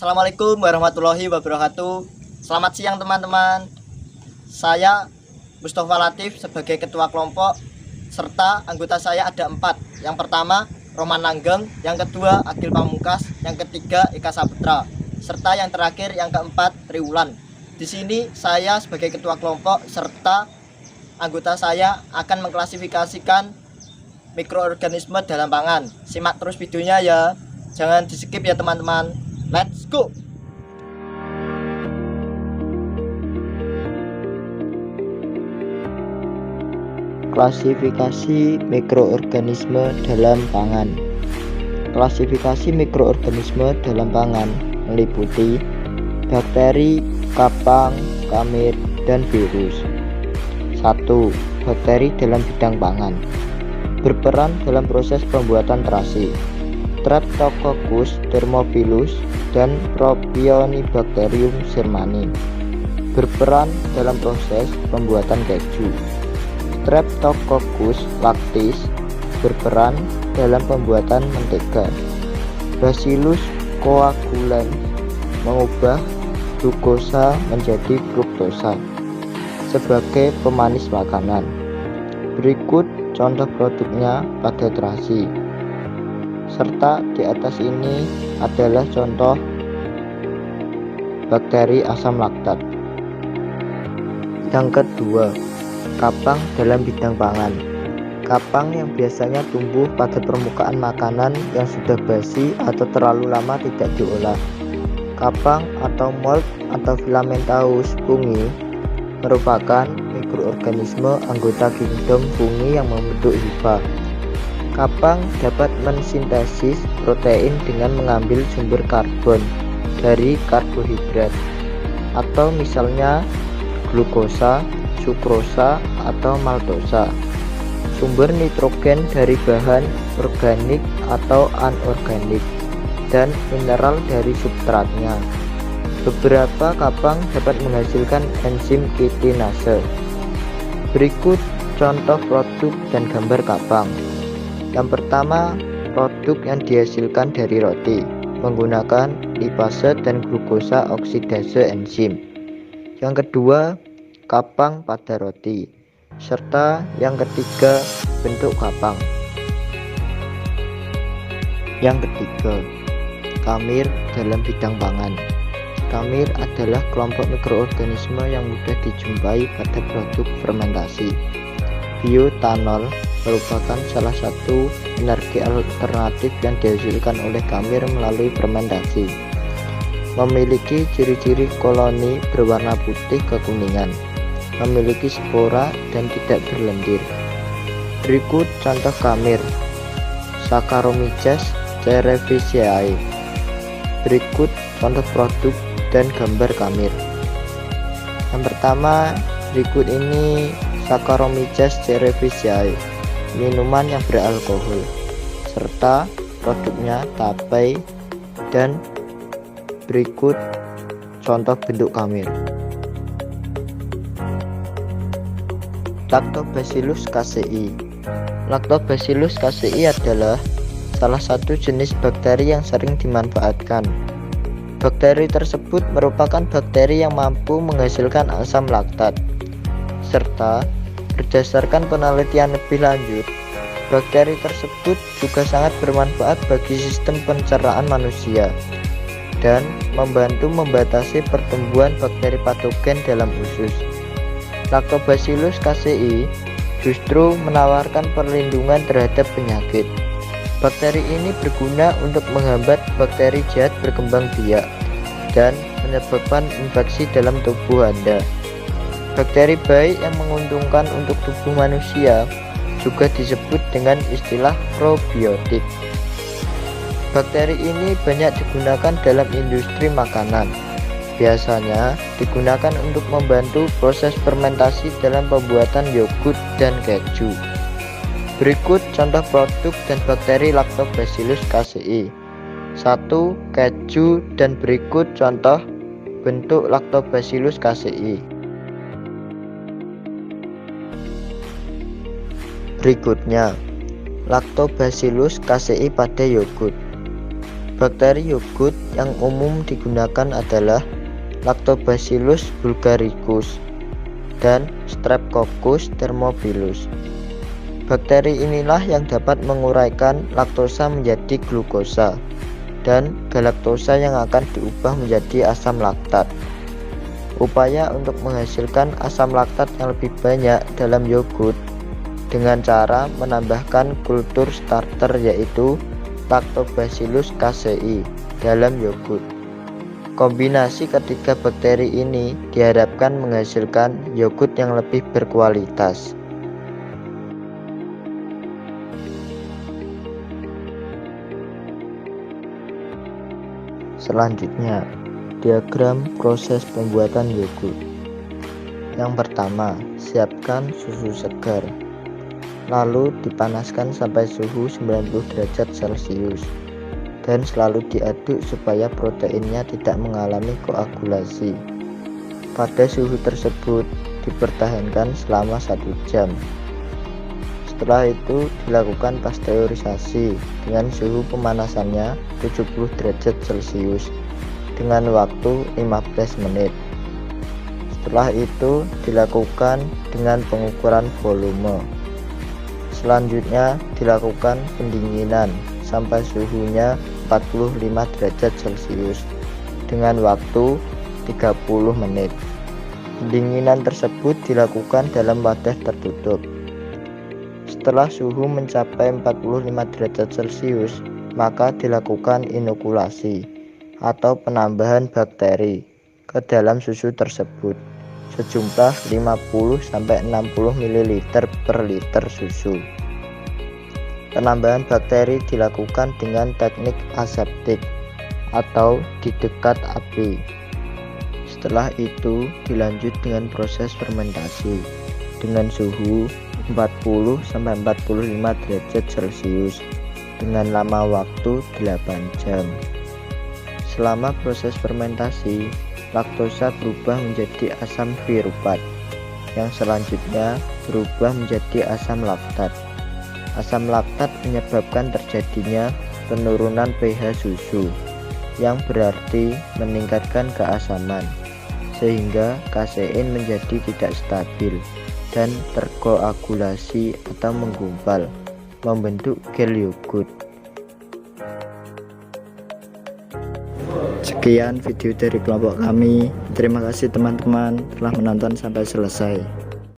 Assalamualaikum warahmatullahi wabarakatuh. Selamat siang teman-teman. Saya Mustafa Latif sebagai ketua kelompok, serta anggota saya ada 4. Yang pertama Roman Langgeng, yang kedua Agil Pamungkas, yang ketiga Eka Saputra, serta yang terakhir yang keempat Triwulan. Di sini saya sebagai ketua kelompok serta anggota saya akan mengklasifikasikan mikroorganisme dalam pangan. Simak terus videonya ya. Jangan di-skip ya teman-teman. Let's go. Klasifikasi mikroorganisme dalam pangan. Klasifikasi mikroorganisme dalam pangan meliputi bakteri, kapang, kamir, dan virus. 1. Bakteri dalam bidang pangan. Berperan dalam proses pembuatan terasi. Streptococcus thermophilus dan Propionibacterium shermani berperan dalam proses pembuatan keju. Streptococcus lactis berperan dalam pembuatan mentega. Bacillus coagulans mengubah glukosa menjadi fruktosa sebagai pemanis makanan. Berikut contoh produknya pada terasi. Serta di atas ini adalah contoh bakteri asam laktat. Yang kedua, kapang dalam bidang pangan. Kapang yang biasanya tumbuh pada permukaan makanan yang sudah basi atau terlalu lama tidak diolah. Kapang atau mold atau Filamentous fungi merupakan mikroorganisme anggota kingdom fungi yang membentuk hifa. Kapang dapat mensintesis protein dengan mengambil sumber karbon dari karbohidrat, atau misalnya glukosa, sukrosa, atau maltosa. Sumber nitrogen dari bahan organik atau anorganik, dan mineral dari substratnya. Beberapa kapang dapat menghasilkan enzim kitinase. Berikut contoh produk dan gambar kapang. Yang pertama, produk yang dihasilkan dari roti menggunakan lipase dan glukosa oksidase enzim. Yang kedua, kapang pada roti. Serta yang ketiga, bentuk kapang. Yang ketiga, kamir dalam bidang pangan. Kamir adalah kelompok mikroorganisme yang mudah dijumpai pada produk fermentasi. Bioetanol merupakan salah satu energi alternatif yang dihasilkan oleh kamir melalui fermentasi. Memiliki ciri-ciri koloni berwarna putih kekuningan, memiliki spora dan tidak berlendir. Berikut contoh kamir: Saccharomyces cerevisiae. Berikut contoh produk dan gambar kamir. Yang pertama, berikut ini Saccharomyces cerevisiae, minuman yang beralkohol, serta produknya tapai. Dan berikut contoh bentuk kamir. Lactobacillus casei. Lactobacillus casei adalah salah satu jenis bakteri yang sering dimanfaatkan. Bakteri tersebut merupakan bakteri yang mampu menghasilkan asam laktat, serta berdasarkan penelitian lebih lanjut, bakteri tersebut juga sangat bermanfaat bagi sistem pencernaan manusia dan membantu membatasi pertumbuhan bakteri patogen dalam usus. Lactobacillus casei justru menawarkan perlindungan terhadap penyakit. Bakteri ini berguna untuk menghambat bakteri jahat berkembang biak dan menyebabkan infeksi dalam tubuh Anda. Bakteri baik yang menguntungkan untuk tubuh manusia juga disebut dengan istilah probiotik. Bakteri ini banyak digunakan dalam industri makanan. Biasanya digunakan untuk membantu proses fermentasi dalam pembuatan yogurt dan keju. Berikut contoh produk dan bakteri Lactobacillus casei. 1. Keju. Dan berikut contoh bentuk Lactobacillus casei. Berikutnya, Lactobacillus casei pada yogurt. Bakteri yogurt yang umum digunakan adalah Lactobacillus bulgaricus dan Streptococcus thermophilus. Bakteri inilah yang dapat menguraikan laktosa menjadi glukosa dan galaktosa yang akan diubah menjadi asam laktat. Upaya untuk menghasilkan asam laktat yang lebih banyak dalam yogurt dengan cara menambahkan kultur starter yaitu Lactobacillus casei dalam yogurt. Kombinasi ketiga bakteri ini diharapkan menghasilkan yogurt yang lebih berkualitas. Selanjutnya, diagram proses pembuatan yogurt. Yang pertama, siapkan susu segar. Lalu dipanaskan sampai suhu 90 derajat Celcius dan selalu diaduk supaya proteinnya tidak mengalami koagulasi. Pada suhu tersebut dipertahankan selama 1 jam. Setelah itu dilakukan pasteurisasi dengan suhu pemanasannya 70 derajat Celcius dengan waktu 15 menit. Setelah itu dilakukan dengan pengukuran volume. Selanjutnya dilakukan pendinginan sampai suhunya 45 derajat Celcius dengan waktu 30 menit. Pendinginan tersebut dilakukan dalam wadah tertutup. Setelah suhu mencapai 45 derajat Celcius, maka dilakukan inokulasi atau penambahan bakteri ke dalam susu tersebut sejumlah 50-60 ml per liter susu. Penambahan bakteri dilakukan dengan teknik aseptik atau di dekat api. Setelah itu dilanjut dengan proses fermentasi dengan suhu 40-45 derajat Celcius dengan lama waktu 8 jam. Selama proses fermentasi, laktosa berubah menjadi asam virupat, yang selanjutnya berubah menjadi asam laktat. Asam laktat menyebabkan terjadinya penurunan pH susu, yang berarti meningkatkan keasaman, sehingga kasein menjadi tidak stabil dan terkoagulasi atau menggumpal, membentuk gel yogurt. Sekian video dari kelompok kami. Terima kasih teman-teman telah menonton sampai selesai.